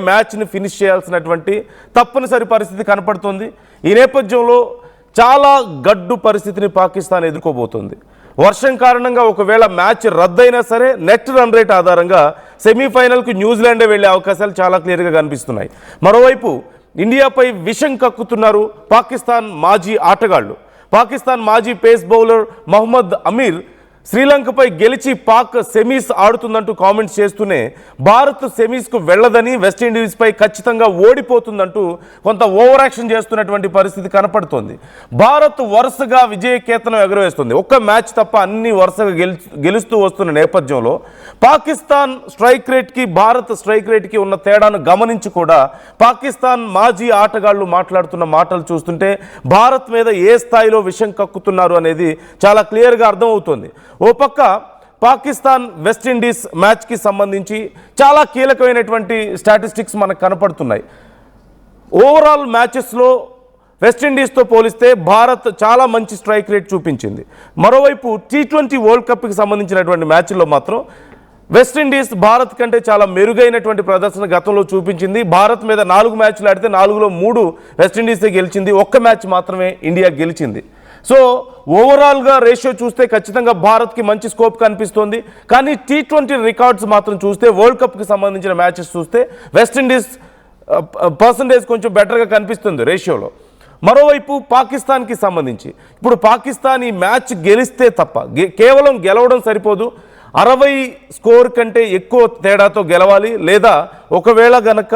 మ్యాచ్ని ఫినిష్ చేయాల్సినటువంటి తప్పనిసరి పరిస్థితి కనపడుతుంది. ఈ నేపథ్యంలో చాలా గడ్డు పరిస్థితిని పాకిస్తాన్ ఎదుర్కోబోతుంది. వర్షం కారణంగా ఒకవేళ మ్యాచ్ రద్దయినా సరే నెట్ రన్ రేట్ ఆధారంగా సెమీఫైనల్కు న్యూజిలాండే వెళ్లే అవకాశాలు చాలా క్లియర్గా కనిపిస్తున్నాయి. మరోవైపు ఇండియాపై విషం కక్కుతున్నారు పాకిస్తాన్ మాజీ ఆటగాళ్లు. పాకిస్తాన్ మాజీ పేస్ బౌలర్ మహమ్మద్ అమీర్ శ్రీలంకపై గెలిచి పాక్ సెమీస్ ఆడుతుందంటూ కామెంట్స్ చేస్తూనే భారత్ సెమీస్కు వెళ్లదని, వెస్టిండీస్పై ఖచ్చితంగా ఓడిపోతుందంటూ కొంత ఓవర్ యాక్షన్ చేస్తున్నటువంటి పరిస్థితి కనపడుతోంది. భారత్ వరుసగా విజయకేతనం ఎగురవేస్తుంది. ఒక్క మ్యాచ్ తప్ప అన్ని వరుసగా గెలుస్తూ వస్తున్న నేపథ్యంలో పాకిస్తాన్ స్ట్రైక్ రేట్కి భారత్ స్ట్రైక్ రేట్కి ఉన్న తేడాను గమనించి కూడా పాకిస్తాన్ మాజీ ఆటగాళ్లు మాట్లాడుతున్న మాటలు చూస్తుంటే భారత్ మీద ఏ స్థాయిలో విషం కక్కుతున్నారు అనేది చాలా క్లియర్గా అర్థమవుతోంది. ఓ పక్క పాకిస్తాన్ వెస్టిండీస్ మ్యాచ్కి సంబంధించి చాలా కీలకమైనటువంటి స్టాటిస్టిక్స్ మనకు కనపడుతున్నాయి. ఓవరాల్ మ్యాచెస్లో వెస్టిండీస్తో పోలిస్తే భారత్ చాలా మంచి స్ట్రైక్ రేట్ చూపించింది. మరోవైపు T20 వరల్డ్ కప్కి సంబంధించినటువంటి మ్యాచ్ల్లో మాత్రం వెస్టిండీస్ భారత్ కంటే చాలా మెరుగైనటువంటి ప్రదర్శన గతంలో చూపించింది. భారత్ మీద 4 మ్యాచ్లు ఆడితే 4లో 3 వెస్టిండీసే గెలిచింది. ఒక్క మ్యాచ్ మాత్రమే ఇండియా గెలిచింది. సో ఓవరాల్గా రేషియో చూస్తే ఖచ్చితంగా భారత్కి మంచి స్కోప్ కనిపిస్తోంది. కానీ T20 రికార్డ్స్ మాత్రం చూస్తే వరల్డ్ కప్కి సంబంధించిన మ్యాచెస్ చూస్తే వెస్టిండీస్ పర్సంటేజ్ కొంచెం బెటర్గా కనిపిస్తుంది రేషియోలో. మరోవైపు పాకిస్తాన్కి సంబంధించి ఇప్పుడు పాకిస్తాన్ ఈ మ్యాచ్ గెలిస్తే తప్ప కేవలం గెలవడం సరిపోదు, 60 స్కోర్ కంటే ఎక్కువ తేడాతో గెలవాలి. లేదా ఒకవేళ గనక